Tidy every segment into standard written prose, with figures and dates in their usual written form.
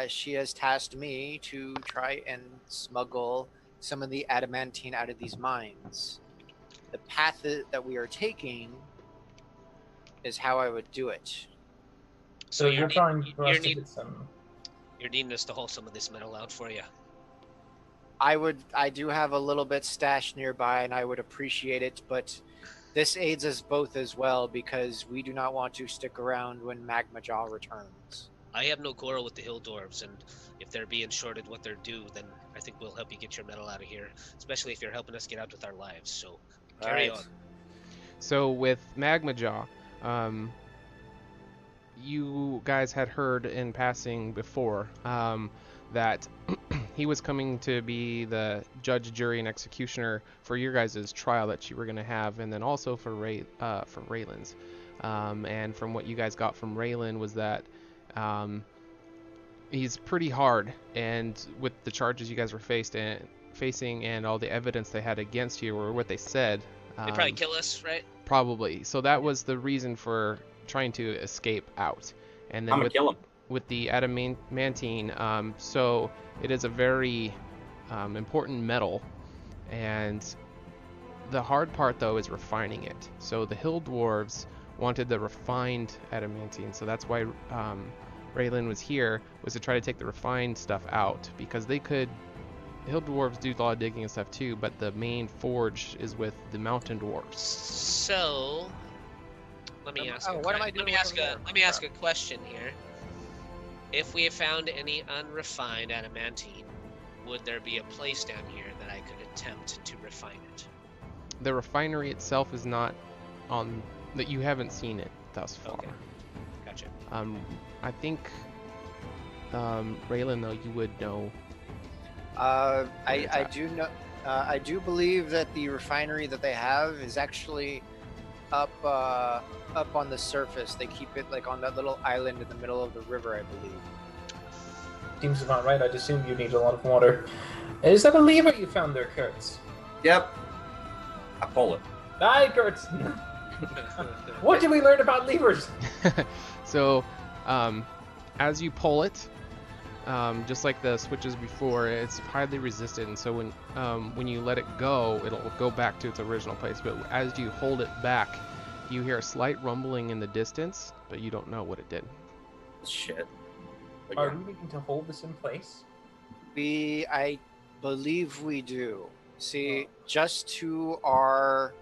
She has tasked me to try and smuggle some of the adamantine out of these mines. The path that we are taking is how I would do it. So you're trying for us to get some. You're needing us to haul some of this metal out for you. I do have a little bit stashed nearby, and I would appreciate it, but this aids us both as well because we do not want to stick around when Magma Jaw returns. I have no quarrel with the hill dwarves, and if they're being shorted what they're due, then I think we'll help you get your metal out of here, especially if you're helping us get out with our lives. So carry on. So with Magma Jaw, you guys had heard in passing before that he was coming to be the judge, jury, and executioner for your guys' trial that you were going to have, and then also for Raelynn's. And from what you guys got from Raelynn was that he's pretty hard, and with the charges you guys were facing and all the evidence they had against you, or what they said, they probably kill us, right? Probably. So that was the reason for trying to escape out. And then with the adamantine, so it is a very important metal, and the hard part though is refining it. So the hill dwarves wanted the refined adamantine, so that's why Raelynn was here, was to try to take the refined stuff out, because they could. Hill dwarves do a lot of digging and stuff too, but the main forge is with the mountain dwarves. So let me ask. Let me ask a question here. If we have found any unrefined adamantine, would there be a place down here that I could attempt to refine it? The refinery itself is not on that. You haven't seen it thus far. Okay. Gotcha. I think Raelynn, though, you would know. I do know. I do believe that the refinery that they have is actually up on the surface. They keep it like on that little island in the middle of the river, I believe. Seems about right. I'd assume you need a lot of water. Is that a lever you found there, Kurtz? Yep. I pull it. Aye, Kurtz. What did we learn about levers? So, as you pull it, just like the switches before, it's highly resistant, and so when you let it go, it'll go back to its original place. But as you hold it back, you hear a slight rumbling in the distance, but you don't know what it did. Shit. Are we going to hold this in place? I believe we do. See, just to our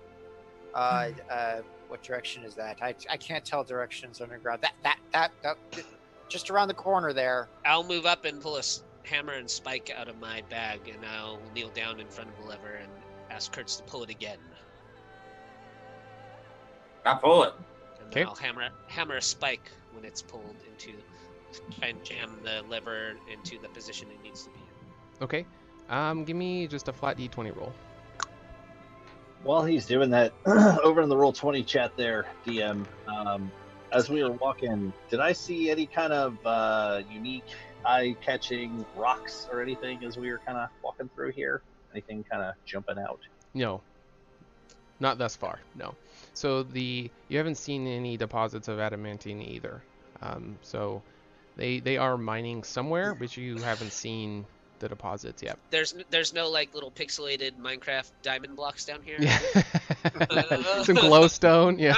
what direction is that? I can't tell directions underground. That just around the corner there. I'll move up and pull a hammer and spike out of my bag, and I'll kneel down in front of the lever and ask Kurtz to pull it again. I pull it. And then I'll hammer a spike when it's pulled into, try and jam the lever into the position it needs to be in. Okay. Give me just a flat D20 roll. While he's doing that, over in the Roll20 chat there, DM, as we were walking, did I see any kind of unique eye-catching rocks or anything as we were kind of walking through here? Anything kind of jumping out? No. Not thus far, no. So you haven't seen any deposits of adamantine either. So they are mining somewhere, but you haven't seen the deposits yet. There's no like little pixelated Minecraft diamond blocks down here. Yeah. Some glowstone. Yeah.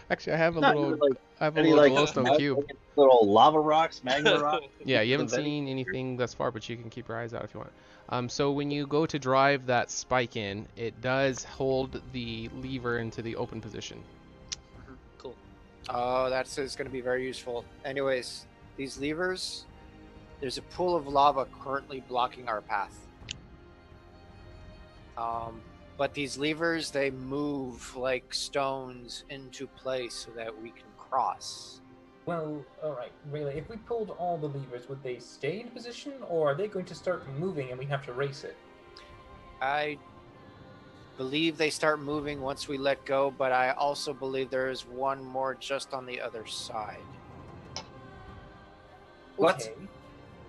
Actually, I have a little glowstone cube. Like little lava rocks, magma rocks. Yeah, you haven't seen anything thus far, but you can keep your eyes out if you want. So when you go to drive that spike in, it does hold the lever into the open position. Cool. Oh, that's going to be very useful. Anyways, these levers. There's a pool of lava currently blocking our path. But these levers, they move like stones into place so that we can cross. Well, alright, really, if we pulled all the levers, would they stay in position, or are they going to start moving and we have to race it? I believe they start moving once we let go, but I also believe there is one more just on the other side. What?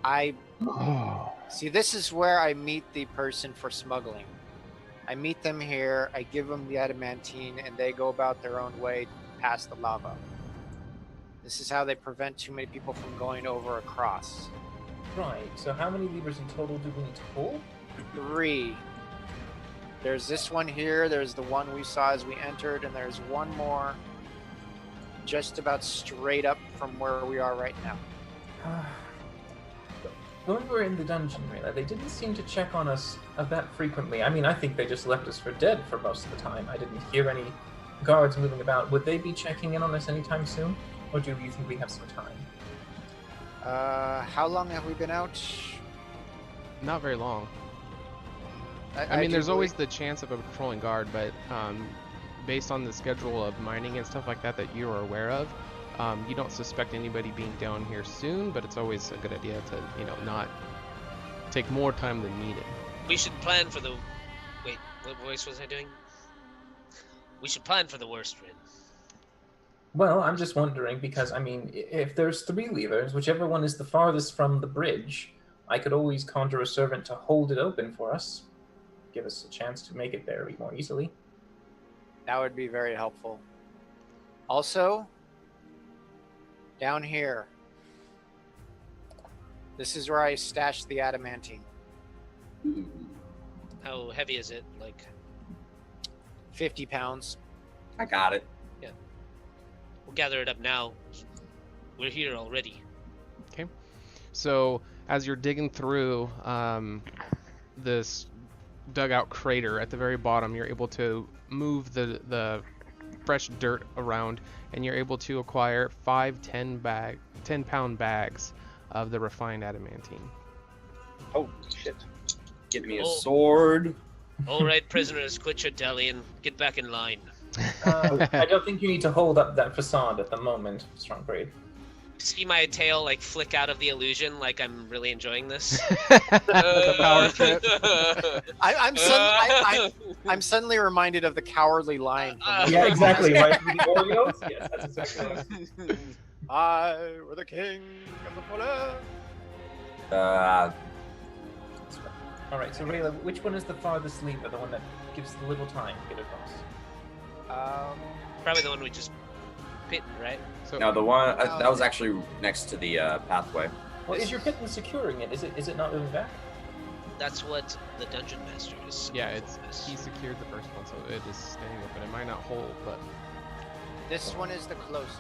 Okay. See, this is where I meet the person for smuggling. I meet them here, I give them the adamantine, and they go about their own way past the lava. This is how they prevent too many people from going over across. Right, so how many levers in total do we need to pull? 3. There's this one here, there's the one we saw as we entered, and there's one more just about straight up from where we are right now. When we were in the dungeon, Raelynn, they didn't seem to check on us that frequently. I mean, I think they just left us for dead for most of the time. I didn't hear any guards moving about. Would they be checking in on us anytime soon? Or do you think we have some time? How long have we been out? Not very long. I mean, there's always the chance of a patrolling guard, but based on the schedule of mining and stuff like that you're aware of, you don't suspect anybody being down here soon, but it's always a good idea to, not take more time than needed. We should plan for the... Wait, what voice was I doing? We should plan for the worst, Rin. Well, I'm just wondering, because, I mean, if there's 3 levers, whichever one is the farthest from the bridge, I could always conjure a servant to hold it open for us. Give us a chance to make it there more easily. That would be very helpful. Also, down here, this is where I stashed the adamantine. How heavy is it? Like 50 pounds. I got it. Yeah. We'll gather it up now. We're here already. Okay. So as you're digging through this dugout crater at the very bottom, you're able to move the fresh dirt around, and you're able to acquire 5 10-pound bags of the refined adamantine. Oh shit! Get me a sword. All right, prisoners, quit your dallying. Get back in line. I don't think you need to hold up that facade at the moment, Strong Braid. See my tail like flick out of the illusion, like I'm really enjoying this. The power trip. I'm suddenly reminded of the Cowardly Lion. Yeah, exactly. Right? The Oreos? Yes, that's exactly right. I were the king of the forest. All right, so Raelynn, which one is the farthest lever? The one that gives the little time to get across? Probably the one we just bitten, right? So, no, the one that was actually next to the pathway. Well, is your pittance securing it? Is it not moving back? That's what the dungeon master is. Yeah, he secured the first one, so it is staying open. It might not hold, but this one is the closest.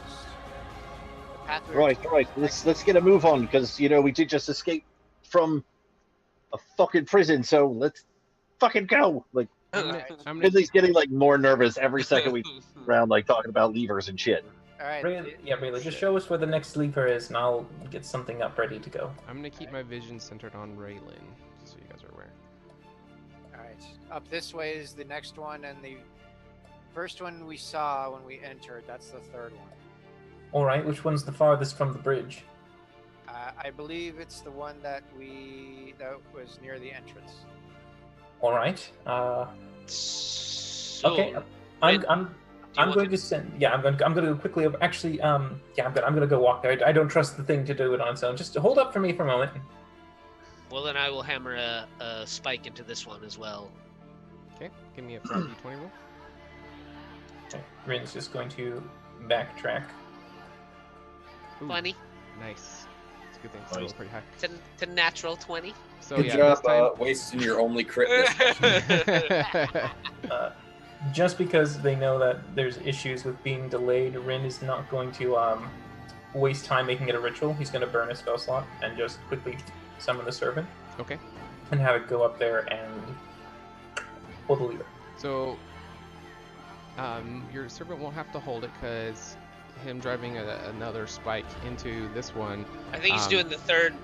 The pathway. Right. Let's get a move on, because we did just escape from a fucking prison, so let's fucking go. Like, Ridley's getting like more nervous every second we around, like talking about levers and shit. All right. Raelynn, just show us where the next lever is, and I'll get something up ready to go. I'm gonna keep my vision centered on Raelynn, just so you guys are aware. All right. Up this way is the next one, and the first one we saw when we entered. That's the third one. All right. Which one's the farthest from the bridge? I believe it's the one that was near the entrance. All right. Okay. I'm going to send. Yeah, I'm going to go quickly. Actually, I'm going to go walk there. I don't trust the thing to do it on its own. Just hold up for me for a moment. Well, then I will hammer a spike into this one as well. Okay. Give me a 5d20 roll. Okay. Rin's just going to backtrack. 20. Nice. It's a good thing. It's still pretty high. To natural 20. So good job, wasting your only crit. Just because they know that there's issues with being delayed, Rin is not going to waste time making it a ritual. He's going to burn a spell slot and just quickly summon the servant. Okay. And have it go up there and pull the lever. So, your servant won't have to hold it, because him driving another spike into this one. I think he's doing the third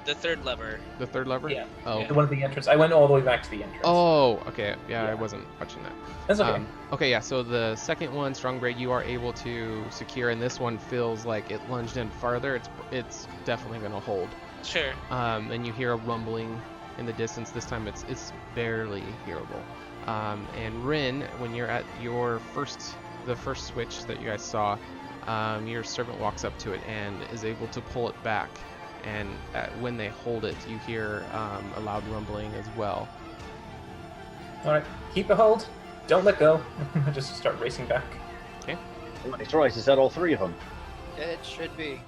lever. The third lever? Yeah. Oh. The one at the entrance. I went all the way back to the entrance. Oh, okay. Yeah, I wasn't watching that. That's okay. Okay, yeah, so the second one, Strong Braid, you are able to secure, and this one feels like it lunged in farther. It's definitely going to hold. Sure. And you hear a rumbling in the distance. This time it's barely hearable. And Rin, when you're at the first switch that you guys saw, your servant walks up to it and is able to pull it back. And when they hold it, you hear a loud rumbling as well. All right, keep a hold. Don't let go. Just start racing back. Okay. That's right. Is that all three of them? It should be.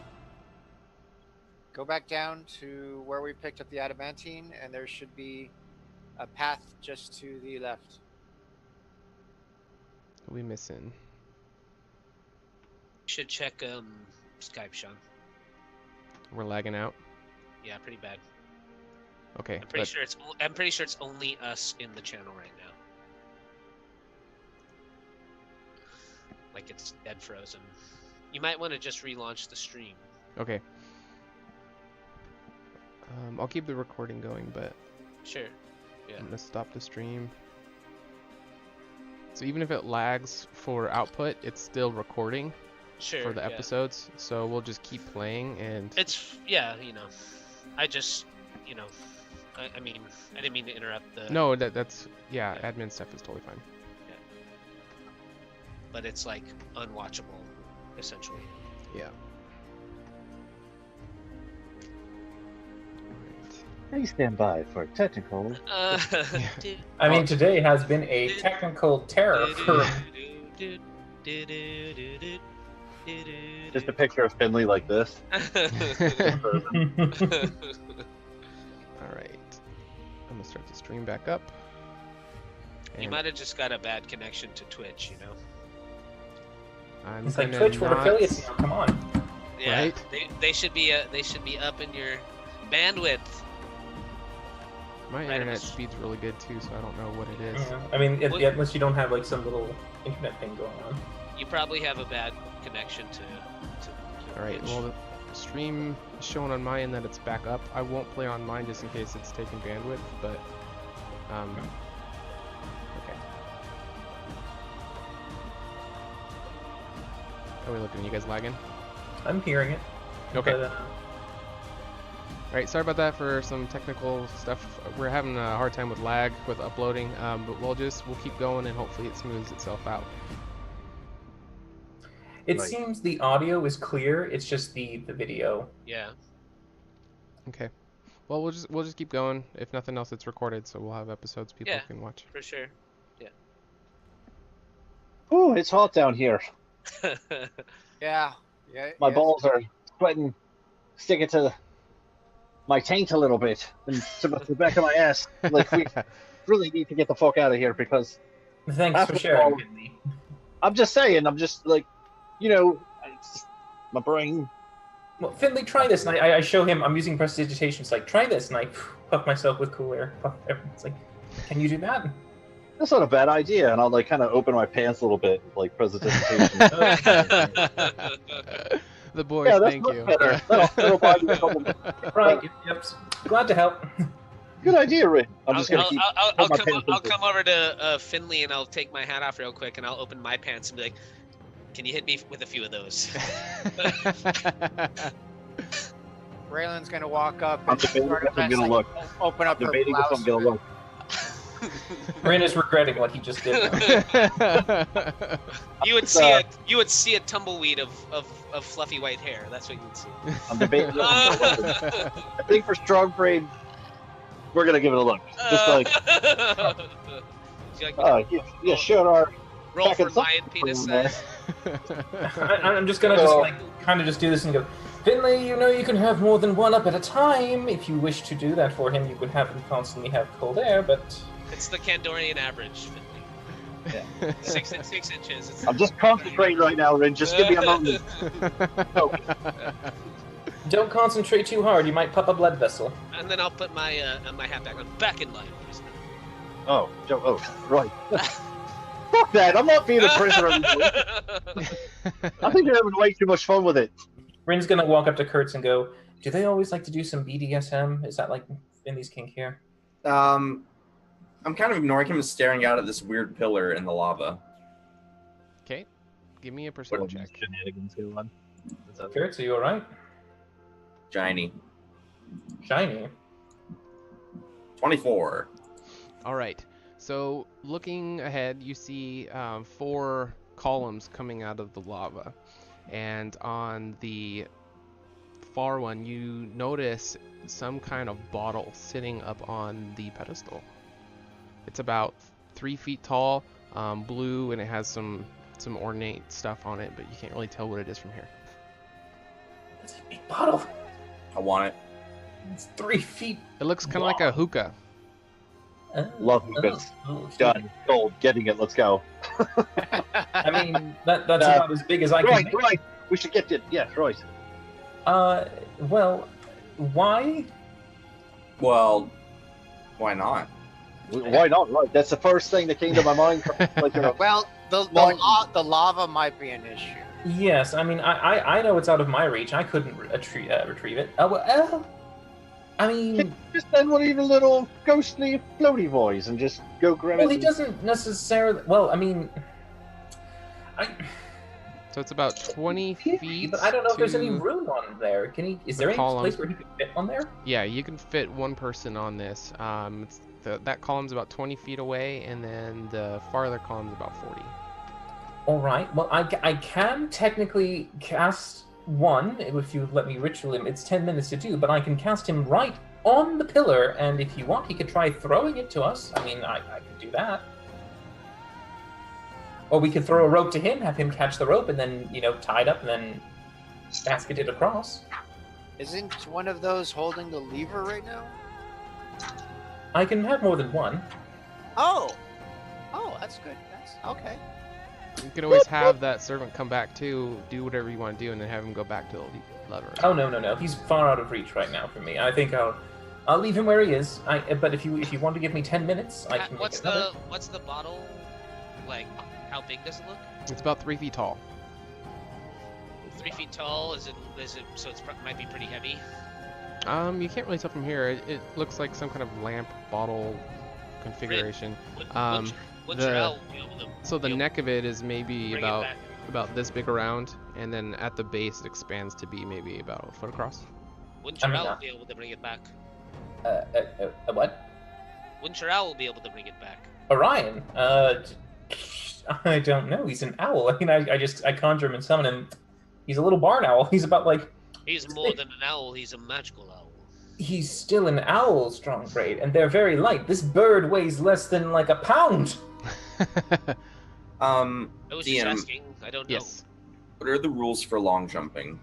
Go back down to where we picked up the adamantine, and there should be a path just to the left. What are we missing? Should check Skype, Sean. We're lagging out. Yeah, pretty bad. Okay. I'm pretty sure it's only us in the channel right now. Like it's dead frozen. You might want to just relaunch the stream. Okay. I'll keep the recording going, but sure. Yeah. I'm gonna stop the stream. So even if it lags for output, it's still recording. Sure, for the episodes, so we'll just keep playing and it's I just I mean I didn't mean to interrupt the that's admin stuff is totally fine. Yeah. But it's like unwatchable essentially. Yeah. Please stand by for technical. I mean, today has been a technical terror for. Just a picture of Finley like this. All right. I'm gonna start the stream back up. You might have just got a bad connection to Twitch, you know. It's like Twitch, we're affiliates now. Come on. Yeah, right? They should be up in your bandwidth. My internet speed's really good too, so I don't know what it is. Yeah. I mean, unless you don't have like some little internet thing going on. You probably have a bad connection to All right. Well, the stream is showing on my end that it's back up. I won't play on mine just in case it's taking bandwidth, but okay. How are we looking? You guys lagging? I'm hearing it. Okay. But, Alright, sorry about that for some technical stuff. We're having a hard time with lag with uploading, but we'll keep going and hopefully it smooths itself out. It seems the audio is clear, it's just the video. Yeah. Okay. Well, we'll just keep going. If nothing else, it's recorded, so we'll have episodes people can watch. For sure. Yeah. Ooh, it's hot down here. Yeah. My balls are sweating, sticking to my taint a little bit, and to the back of my ass. Like, we really need to get the fuck out of here because. Thanks for sharing. I'm just saying. I'm just like, my brain. Well, Finley, try this. And I show him. I'm using prestidigitation. It's like, try this, and I puff myself with cool air. It's like, can you do that? That's not a bad idea. And I'll like kind of open my pants a little bit, like prestidigitation. The boys, thank you. Better. That'll buy you a couple. Right. Yep. Glad to help. Good idea, Rick. I'll come over to Finley and I'll take my hat off real quick and I'll open my pants and be like, "Can you hit me with a few of those?" Raylan's gonna walk up and open up her blouse. Raelynn is regretting what he just did. You would see a tumbleweed of fluffy white hair. That's what you would see. I'm debating. I think for strong brain, we're gonna give it a look. Just like, yeah, sure. Our roll for lion penis size. I'm just gonna just do this and go. Finley, you can have more than one up at a time. If you wish to do that for him, you would have him constantly have cold air, but. It's the Kandorian average, Finley. Yeah. 6 inches. I'm just concentrating right now, Rin. Just give me a moment. Don't concentrate too hard. You might pop a blood vessel. And then I'll put my hat back on. Back in line, please. Oh, right. Fuck that. I'm not being a prisoner. I think you're having way too much fun with it. Rin's gonna walk up to Kurtz and go, "Do they always like to do some BDSM? Is that like Finley's kink here?" I'm kind of ignoring him and staring out at this weird pillar in the lava. Okay, give me a perception check. Shenanigans going on. Kurtz, are you alright? Shiny. 24. Alright, so looking ahead, you see 4 columns coming out of the lava. And on the far one, you notice some kind of bottle sitting up on the pedestal. It's about 3 feet tall, blue, and it has some ornate stuff on it, but you can't really tell what it is from here. It's a big bottle. I want it. It's 3 feet. It looks kind of like a hookah. Love hookahs. Done. Gold. Getting it. Let's go. I mean, that's about as big as I can make. Right. We should get it. Yes, right. Well, why? Well, why not? Why not? Right. That's the first thing that came to my mind. Well, the lava might be an issue. Yes, I mean, I know it's out of my reach. I couldn't retrieve it. I mean, just send one of your little ghostly floaty boys and just go grab it. Well, he doesn't necessarily. Well, I mean, So it's about 20 feet. But I don't know if there's any room on there. Can he? Is there any place where he could fit on there? Yeah, you can fit one person on this. That column's about 20 feet away, and then the farther column's about 40. All right. Well, I can technically cast one if you let me ritual him. It's 10 minutes to do, but I can cast him right on the pillar, and if you want, he could try throwing it to us. I mean, I could do that. Or we could throw a rope to him, have him catch the rope, and then, tie it up, and then basket it across. Isn't one of those holding the lever right now? I can have more than one. Oh, that's good. That's okay. You can always have that servant come back too, do whatever you want to do, and then have him go back to the lever. Oh no, he's far out of reach right now for me. I think I'll leave him where he is. But if you want to give me 10 minutes, I can. What's the bottle like? How big does it look? It's about 3 feet tall. 3 feet tall? Is it? So it might be pretty heavy. You can't really tell from here. It looks like some kind of lamp bottle configuration. So the neck of it is maybe about this big around, and then at the base it expands to be maybe about a foot across. Wouldn't your owl be able to bring it back? What? Wouldn't your owl be able to bring it back? Orion? I don't know. He's an owl. I mean, I conjure him and summon him. He's a little barn owl. He's about like... He's more than an owl. He's a magical owl. He's still an owl, strong braid, and they're very light. This bird weighs less than like a pound. I was just asking. I don't know. Yes. What are the rules for long jumping?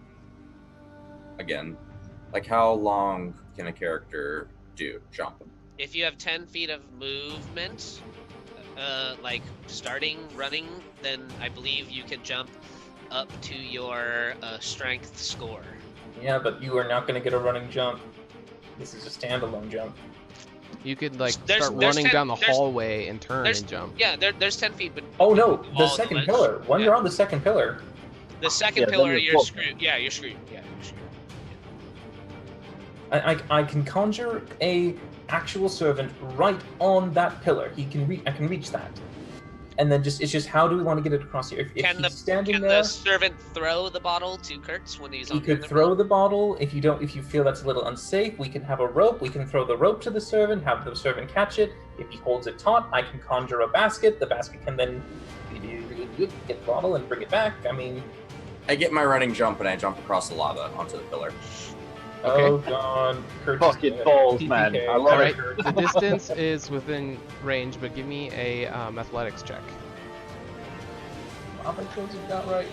Again, like how long can a character jump? If you have 10 feet of movement, like starting running, then I believe you can jump up to your strength score. Yeah, but you are not going to get a running jump. This is a standalone jump. You could start running down the hallway and turn and jump. Yeah, there's 10 feet, but oh no, the second pillar. When you're on the second pillar. The second pillar, you're screwed. Yeah, you're screwed. Yeah, you're screwed. I can conjure a actual servant right on that pillar. I can reach that. And then it's just how do we want to get it across here? If he's standing there, the servant throw the bottle to Kurtz when he's on? He could throw the bottle. If you feel that's a little unsafe, we can have a rope. We can throw the rope to the servant, have the servant catch it. If he holds it taut, I can conjure a basket. The basket can then get the bottle and bring it back. I mean, I get my running jump and I jump across the lava onto the pillar. Okay. Oh god, fucking balls, man! I love it. The distance is within range, but give me a athletics check. I think those have got right.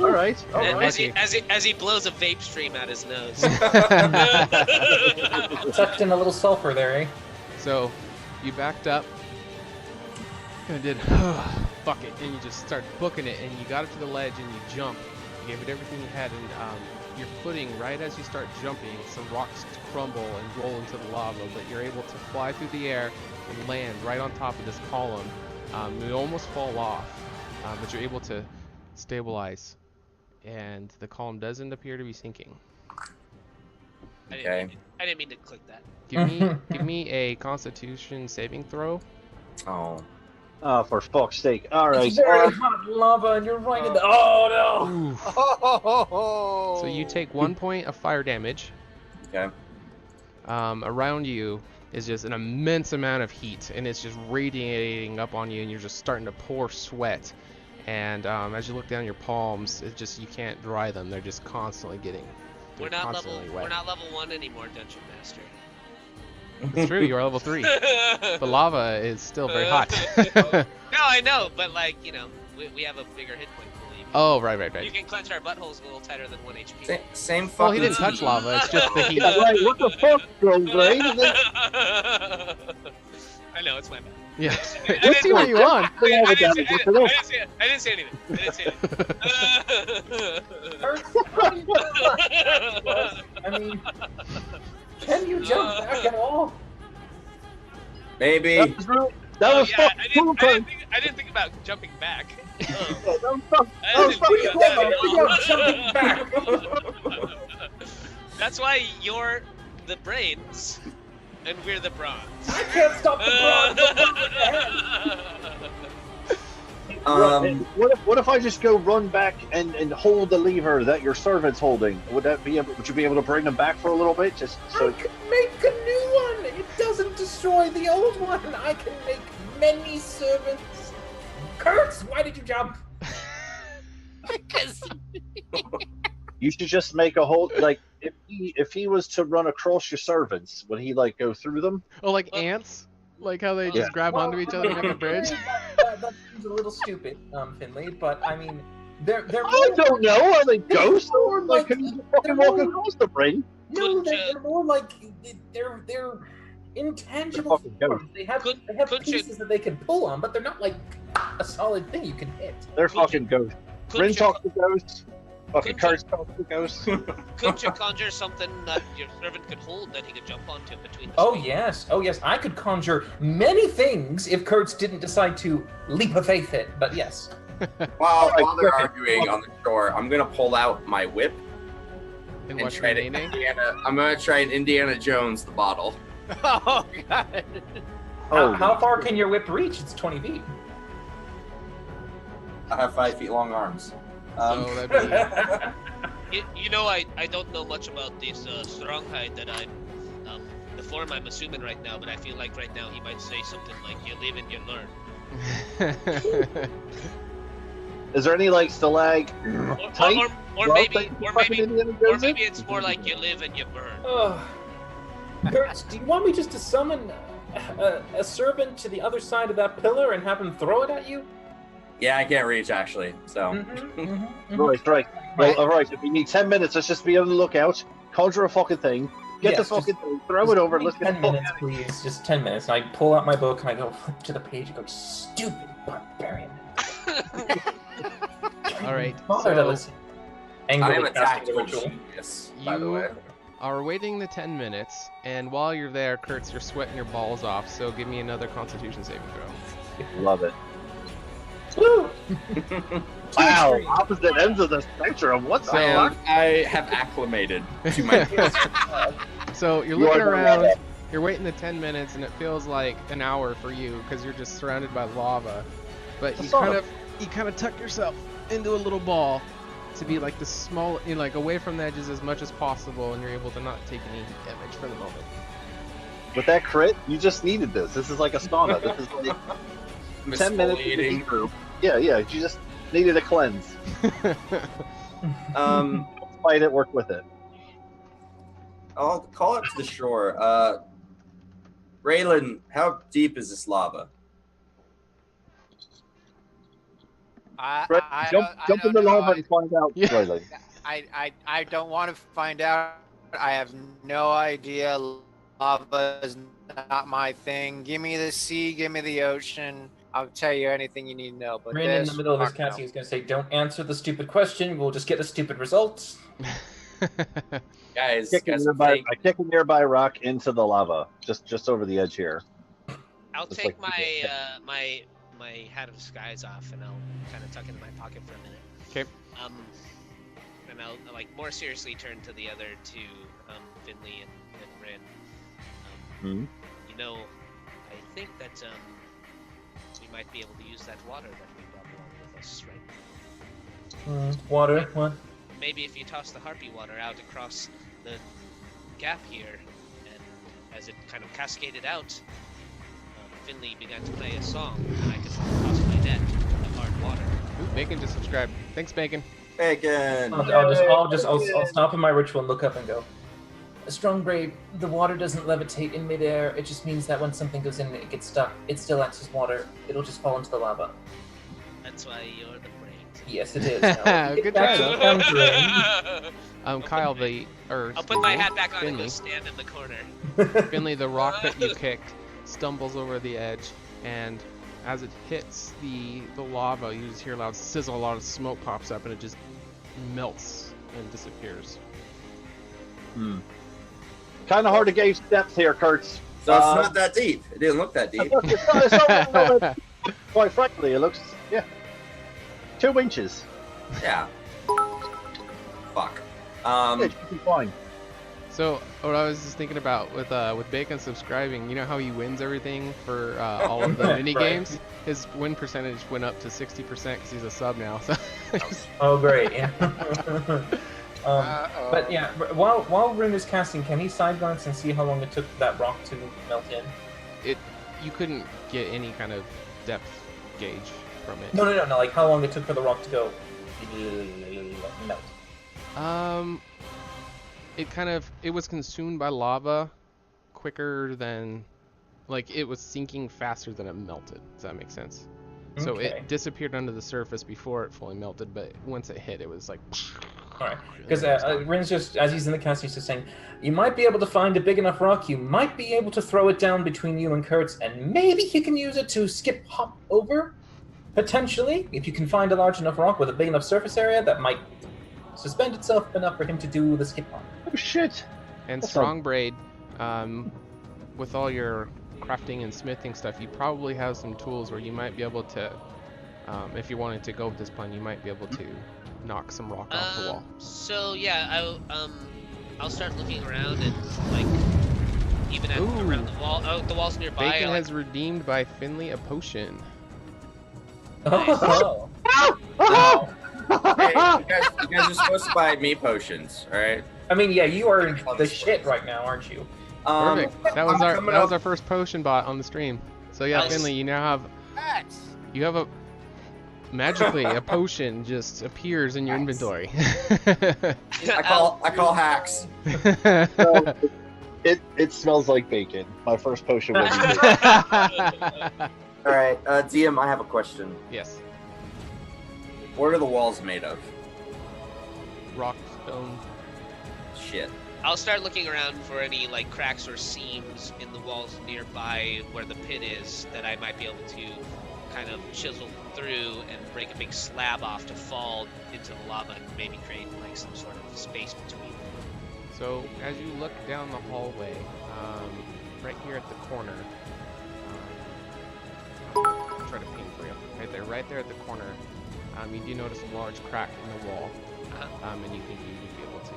All right. As he blows a vape stream out his nose. Tucked in a little sulfur there, eh? So, you backed up. And did fuck it, and you just start booking it, and you got it to the ledge, and you jump. You gave it everything you had, and your footing, right as you start jumping, some rocks crumble and roll into the lava, but you're able to fly through the air and land right on top of this column. You almost fall off, but you're able to stabilize, and the column doesn't appear to be sinking. I didn't mean to click that. Give me a Constitution saving throw. Oh, for fuck's sake. All right. It's very hot lava, and you're right in the... Oh, no! So you take 1 point of fire damage. Okay. Around you is just an immense amount of heat, and it's just radiating up on you, and you're just starting to pour sweat. And as you look down your palms, it's just, you can't dry them. They're just constantly getting We're not level 1 anymore, Dungeon Master. It's true, you are level 3. The lava is still very hot. No, I know, but like, you know, we have a bigger hit point pool. Oh, right. You can clench our buttholes a little tighter than 1 HP. Same fucking... Well, he didn't touch lava, it's just the heat. Yeah, right, what the fuck, Greg? I know, it's my bad. Yeah. Let's see what you want. I didn't say anything. I mean, can you jump back at all? Maybe. That was I didn't think about jumping back. Jumping back. That's why you're the brains and we're the bronze. I can't stop the bronze. What if I just go run back and hold the lever that your servant's holding? Would you be able to bring them back for a little bit? Just so. I can make a new one. It doesn't destroy the old one. I can make many servants. Kurtz, why did you jump? Because You should just make a whole, like, if he was to run across your servants, would he like go through them? Oh, like ants? Like how they just grab onto each other and make a bridge? That seems a little stupid, Finley. But I mean, they're. I don't know. Are they ghosts? More Like, can you fucking walk across the ring? No, they're more like they're intangible forms. They have pieces that they can pull on, but they're not like a solid thing you can hit. They're fucking ghosts. Rin talks to ghosts. Fucking Kurtz talks to ghosts. Couldn't you conjure something that your servant could hold that he could jump onto between the yes. I could conjure many things if Kurtz didn't decide to leap of faith it, but yes. While they're arguing on the shore, I'm gonna pull out my whip and try to I'm gonna try and Indiana Jones the bottle. Oh god. How far can your whip reach? It's 20 feet. I have 5 feet long arms. So that'd be... You know, I don't know much about this Stronghide that I'm the form I'm assuming right now, but I feel like right now he might say something like "You live and you learn." Is there any like stalag? Or maybe it's more like "You live and you burn." Kurtz, do you want me just to summon a servant to the other side of that pillar and have him throw it at you? Yeah, I can't reach actually. So. Right. Well, all right. If we need 10 minutes, let's just be on the lookout. Conjure a fucking thing. Get the fucking thing. Throw it over. Let's get 10 minutes, please. Just 10 minutes. And I pull out my book and I go flip to the page and go, "Stupid barbarian." All right. I'm attacked with genius, by the way. Are waiting the 10 minutes, and while you're there, Kurtz, you're sweating your balls off. So give me another Constitution saving throw. Love it. Woo! Wow, opposite ends of the spectrum. What the fuck? I have acclimated to my So you're looking around, you're waiting the 10 minutes, and it feels like an hour for you because you're just surrounded by lava. But you kind of tuck yourself into a little ball to be like the small, like away from the edges as much as possible, and you're able to not take any damage for the moment. With that crit, you just needed this. This is like a sauna. This is like 10 minutes eating. Yeah, you just needed a cleanse. Fight it, work with it. I'll call it to the shore. Raelynn, how deep is this lava? Jump in the lava and find out, Raelynn. I don't want to find out. I have no idea. Lava is not my thing. Give me the sea, give me the ocean. I'll tell you anything you need to know. But Rin in the middle of his casting is going to say, "Don't answer the stupid question. We'll just get the stupid results." Guys, I kick a nearby rock into the lava, just over the edge here. I'll take my my hat of disguise off, and I'll kind of tuck it in my pocket for a minute. Okay. And I'll like more seriously turn to the other two, Finley and Rin. You know, I think that we might be able to use that water that we brought along with us right now. Water? What? Maybe if you toss the harpy water out across the gap here, and as it kind of cascaded out, Finley began to play a song, and I could toss my net of hard water. Ooh, Bacon just subscribed. Thanks, Bacon. Bacon. I'll stop in my ritual and look up and go. A strong braid, the water doesn't levitate in midair. It just means that when something goes in and it gets stuck, it still acts as water. It'll just fall into the lava. That's why you're the brains. Yes, it is. Good try. Kyle, I'll put my hat back on Finley. And go stand in the corner. Finley, the rock that you kicked stumbles over the edge, and as it hits the lava, you just hear a loud sizzle, a lot of smoke pops up, and it just melts and disappears. Kind of hard to gauge depth here, Kurtz. So it's not that deep. It didn't look that deep. Quite frankly, it looks 2 inches. Yeah. Fuck. It should be fine. So what I was just thinking about with Bacon subscribing, you know how he wins everything for all of the mini games? His win percentage went up to 60% because he's a sub now. So. Oh, great! Yeah. But yeah, while Rune is casting, can he side glance and see how long it took that rock to melt in? You couldn't get any kind of depth gauge from it. No. Like how long it took for the rock to go melt. It was consumed by lava quicker than, like, it was sinking faster than it melted. Does that make sense? Okay. So it disappeared under the surface before it fully melted, but once it hit, it was like. All right, because Rin's just, as he's in the cast, he's just saying, you might be able to find a big enough rock, you might be able to throw it down between you and Kurtz, and maybe you can use it to hop over, potentially, if you can find a large enough rock with a big enough surface area that might suspend itself enough for him to do the skip hop. Oh, shit! And Strong Braid, with all your crafting and smithing stuff, you probably have some tools where you might be able to, if you wanted to go with this plan, you might be able to knock some rock off the wall. So yeah, I'll start looking around and like even around the wall. Oh, the wall's nearby. Bacon has redeemed by Finley a potion. Nice. Oh. Hey, you guys are supposed to buy me potions, all right? I mean, yeah, you are the shit right now, aren't you? Perfect. That was our first potion bot on the stream. So yeah, Finley, you now have magically a potion just appears in your inventory. I call hacks. So, it smells like bacon. My first potion will be bacon. All right, DM, I have a question. Yes. What are the walls made of? Rock, stone. Shit. I'll start looking around for any like cracks or seams in the walls nearby where the pit is that I might be able to kind of chisel through and break a big slab off to fall into the lava and maybe create like some sort of space between. So as you look down the hallway, right here at the corner, I'll try to paint for you. Right there at the corner, you do notice a large crack in the wall, and you think you'd be able to.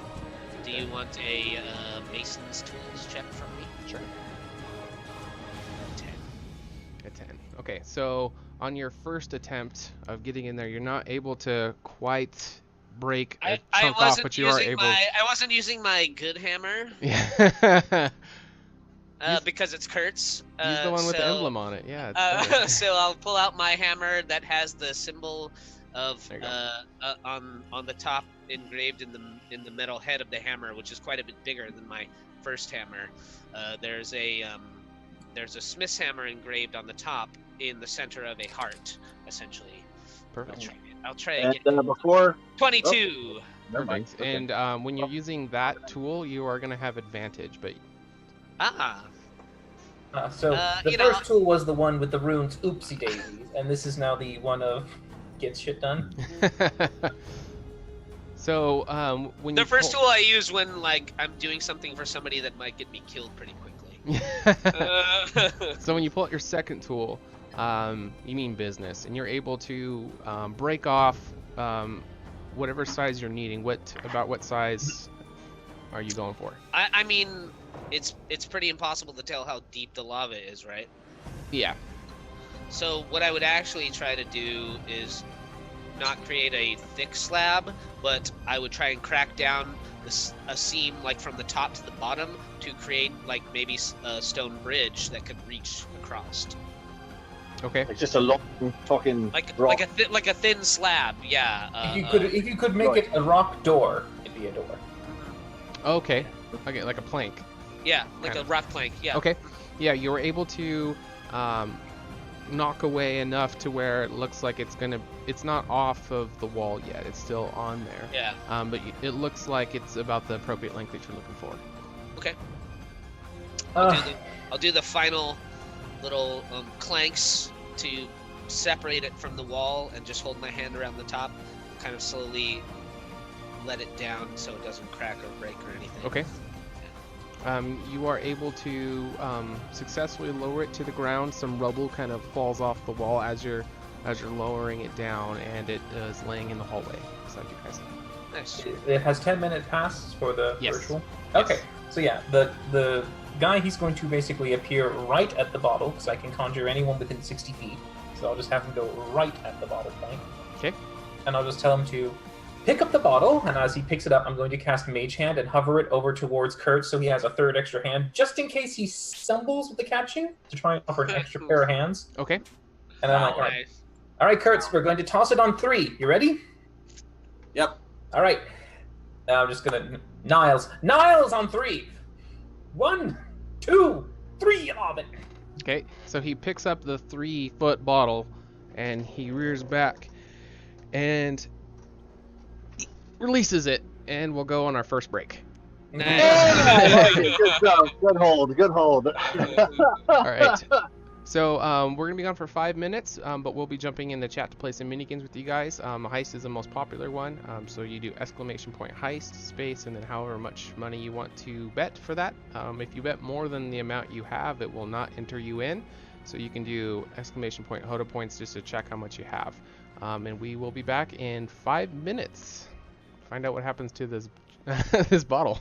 Do you want a Mason's Tools check from me? Sure. 10. A 10. Okay, so on your first attempt of getting in there, you're not able to quite break a chunk off, but you are able. I wasn't using my good hammer. Yeah. Because it's Kurtz. Use the one with the emblem on it. Yeah. So I'll pull out my hammer that has the symbol of on the top engraved in the metal head of the hammer, which is quite a bit bigger than my first hammer. There's a smith's hammer engraved on the top in the center of a heart, essentially. Perfect. I'll try again. Before 22. Never mind. Okay. And when you're using that tool, you are going to have advantage, but. So the first tool was the one with the runes oopsie daisies, and this is now the one of get shit done. So when the first tool I use when like I'm doing something for somebody that might get me killed pretty quickly. So when you pull out your second tool, you mean business, and you're able to break off whatever size you're needing. What size are you going for? I mean, it's pretty impossible to tell how deep the lava is, right? Yeah. So what I would actually try to do is not create a thick slab, but I would try and crack down a seam like from the top to the bottom to create like maybe a stone bridge that could reach across. Okay. Like just a long fucking like a thin slab. Yeah. If you could make it a rock door, it'd be a door. Okay. Okay, like a plank. Yeah, like a rock plank. Yeah. Okay. Yeah, you were able to knock away enough to where it looks like it's not off of the wall yet. It's still on there. Yeah. But it looks like it's about the appropriate length that you're looking for. Okay. I'll do the final little clanks to separate it from the wall, and just hold my hand around the top, kind of slowly let it down so it doesn't crack or break or anything. Okay. You are able to successfully lower it to the ground. Some rubble kind of falls off the wall as you're lowering it down, and it is laying in the hallway beside you guys. Nice. It has 10-minute pass for the virtual. Yes. Okay, so yeah, the guy, he's going to basically appear right at the bottle, because I can conjure anyone within 60 feet. So I'll just have him go right at the bottle point. Okay. And I'll just tell him to pick up the bottle, and as he picks it up, I'm going to cast Mage Hand and hover it over towards Kurt, so he has a third extra hand, just in case he stumbles with the catching, to try and offer an extra pair of hands. Okay. And I'm like, all right, Kurtz, we're going to toss it on 3. You ready? Yep. All right. Now I'm just gonna Niles on 3. 1, 2, 3. Okay. So he picks up the 3-foot bottle, and he rears back, and releases it, and we'll go on our first break. Nice. Good hold. All right. So we're going to be gone for 5 minutes, but we'll be jumping in the chat to play some minigames with you guys. Heist is the most popular one, so you do ! Heist, space, and then however much money you want to bet for that. If you bet more than the amount you have, it will not enter you in. So you can do ! HotA points just to check how much you have. And we will be back in 5 minutes. Find out what happens to this this bottle.